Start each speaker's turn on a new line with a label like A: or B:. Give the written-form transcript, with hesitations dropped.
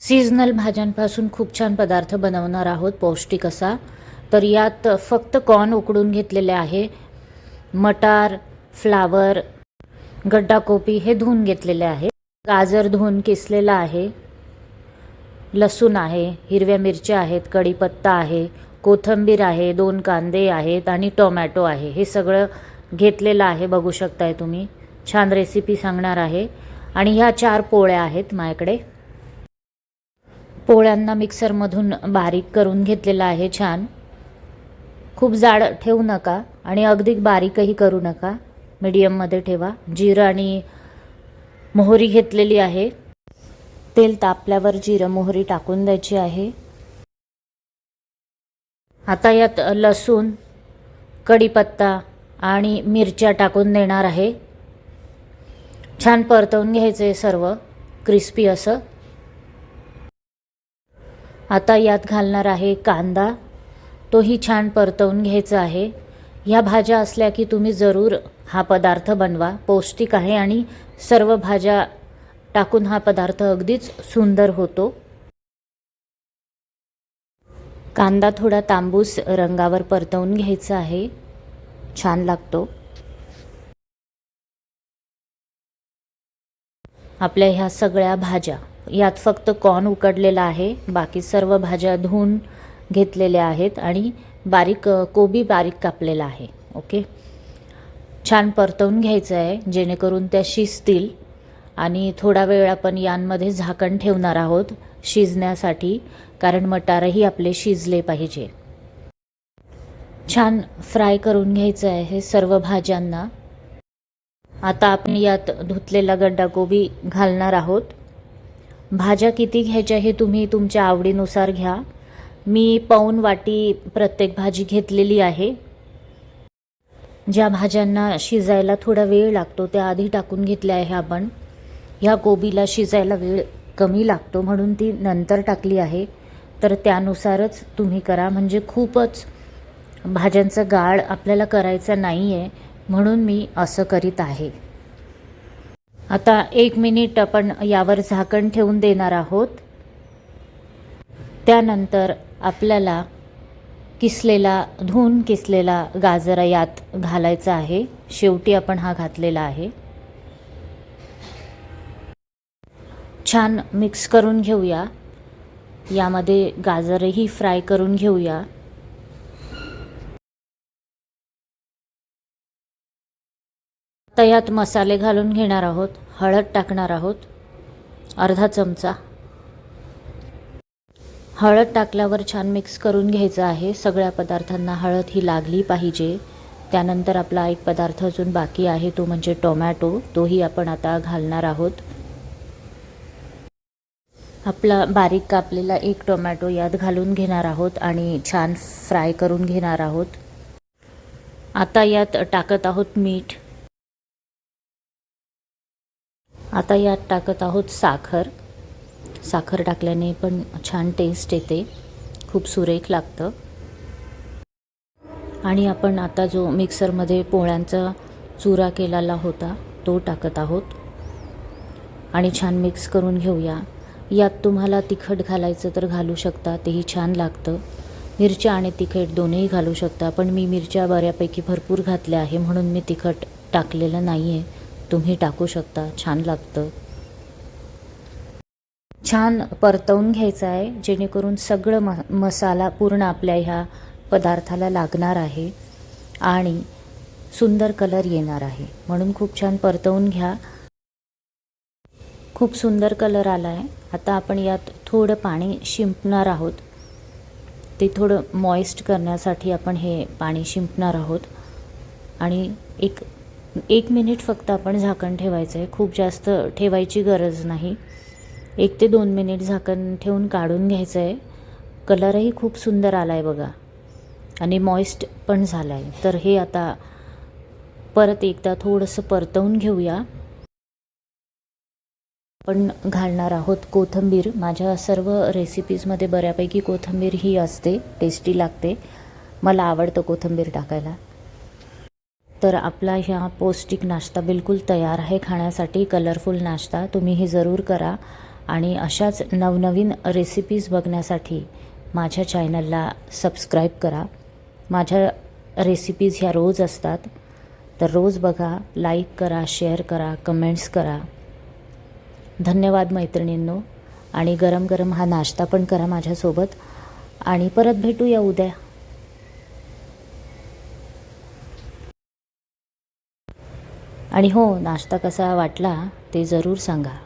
A: Seasonal भाज्यांपासून खूप छान पदार्थ बनवणार आहोत, पौष्टिक असा. तर यात फक्त कॉर्न उकडून घेतलेले आहे, मटार, फ्लावर, गड्डा कोबी हे धुवून घेतलेले आहे, गाजर धुवून किसलेला आहे, लसूण आहे, हिरव्या मिरच्या आहेत, कढीपत्ता आहे, कोथिंबीर आहे, 2 कांदे आहेत आणि टोमॅटो आहे. हे सगळं घेतलेलं आहे, बघू शकताय तुम्ही. छान रेसिपी सांगणार आहे. आणि ह्या 4 पोळ्या आहेत माझ्याकडे. पोळ्यांना मिक्सरमधून बारीक करून घेतलेलं आहे छान. खूप जाड ठेवू नका आणि अगदी बारीकही करू नका, मीडियममध्ये ठेवा. जिरं आणि मोहरी घेतलेली आहे. तेल तापल्यावर जिरं मोहरी टाकून द्यायची आहे. आता यात लसूण, कढीपत्ता आणि मिरच्या टाकून देणार आहे. छान परतवून घ्यायचं आहे सर्व, क्रिस्पी असं. आता यात घालणार आहे कांदा, तोही छान परतवून घ्यायचा आहे. ह्या भाज्या असल्या की तुम्ही जरूर हा पदार्थ बनवा, पौष्टिक आहे आणि सर्व भाज्या टाकून हा पदार्थ अगदीच सुंदर होतो. कांदा थोडा तांबूस रंगावर परतवून घ्यायचा आहे, छान लागतो. आपल्या ह्या सगळ्या भाज्या, यात फक्त कॉर्न उकडलेला आहे, बाकी सर्व भाज्या धुवून घेतलेल्या आहेत आणि बारीक कोबी बारीक कापलेला आहे. ओके, छान परतवून घ्यायचं आहे जेणेकरून त्या शिजतील. आणि थोडा वेळ आपण यांमध्ये झाकण ठेवणार आहोत शिजण्यासाठी, कारण मटारही आपले शिजले पाहिजे. छान फ्राय करून घ्यायचं आहे हे सर्व भाज्यांना. आता आपण यात धुतलेला गड्डा कोबी घालणार आहोत. भाज्या किती घ्यायच्या हे तुम्ही तुमच्या आवडीनुसार घ्या. मी पाऊण वाटी प्रत्येक भाजी घेतलेली आहे. ज्या भाज्यांना शिजायला थोडा वेळ लागतो त्या आधी टाकून घेतल्या आहे आपण. ह्या कोबीला शिजायला वेळ कमी लागतो म्हणून ती नंतर टाकली आहे. तर त्यानुसारच तुम्ही करा, म्हणजे खूपच भाज्यांचा गाळ आपल्याला करायचा नाही आहे, म्हणून मी असं करीत आहे. आता 1 मिनिट आपण यावर झाकण ठेवून देणार आहोत. त्यानंतर आपल्याला धुवून किसलेला गाजर यात घालायचा आहे. शेवटी आपण हा घातलेला आहे. छान मिक्स करून घेऊया. यामध्ये गाजरही फ्राय करून घेऊया. आता यात मसाले घालून घेणार आहोत. हळद टाकणार आहोत, अर्धा चमचा. हळद टाकल्यावर छान मिक्स करून घ्यायचं आहे. सगळ्या पदार्थांना हळद ही लागली पाहिजे. त्यानंतर आपला एक पदार्थ अजून बाकी आहे, तो म्हणजे टोमॅटो. तोही आपण आता घालणार आहोत. आपला बारीक कापलेला एक टोमॅटो यात घालून घेणार आहोत आणि छान फ्राय करून घेणार आहोत. आता यात टाकत आहोत मीठ. आता यात टाकत आहोत साखर. साखर टाकल्याने पण छान टेस्ट येते, खूप सुरेख लागतं. आणि आपण आता जो मिक्सरमध्ये पोळ्यांचा चुरा केलेला होता तो टाकत आहोत आणि छान मिक्स करून घेऊया. यात तुम्हाला तिखट घालायचं तर घालू शकता, तेही छान लागतं. मिरच्या आणि तिखट दोन्ही घालू शकता, पण मी मिरच्या बऱ्यापैकी भरपूर घातल्या आहे म्हणून मी तिखट टाकलेलं नाही आहे. तुम्ही टाकू शकता, छान लागतं. छान परतवून घ्यायचं आहे जेणेकरून सगळं मसाला पूर्ण आपल्या ह्या पदार्थाला लागणार आहे आणि सुंदर कलर येणार आहे, म्हणून खूप छान परतवून घ्या. खूप सुंदर कलर आला आहे. आता आपण यात थोडं पाणी शिंपणार आहोत. ते थोडं मॉइस्ट करण्यासाठी आपण हे पाणी शिंपणार आहोत. आणि एक मिनिट फक्त आपण झाकण ठेवायचं आहे, खूप जास्त ठेवायची गरज नाही. 1 ते 2 मिनिट झाकण ठेवून काढून घ्यायचं आहे. कलरही खूप सुंदर आला आहे बघा आणि मॉइस्ट पण झाला आहे. तर हे आता परत एकदा थोडंसं परतवून घेऊया. आपण घालणार आहोत कोथिंबीर. माझ्या सर्व रेसिपीजमध्ये बऱ्यापैकी कोथिंबीर ही असते, टेस्टी लागते. मला आवडतं कोथिंबीर टाकायला. तर आपला ह्या पौष्टिक नाश्ता बिलकुल तयार आहे खाण्यासाठी. कलरफुल नाश्ता तुम्ही हे जरूर करा आणि अशाच नवनवीन रेसिपीज बघण्यासाठी माझ्या चॅनलला सबस्क्राईब करा. माझ्या रेसिपीज ह्या रोज असतात, तर रोज बघा, लाईक करा, शेअर करा, कमेंट्स करा. धन्यवाद मैत्रिणींनो. आणि गरम गरम हा नाश्ता पण करा माझ्यासोबत. आणि परत भेटूया उद्या. आणि हो, नाश्ता कसा वाटला ते जरूर सांगा.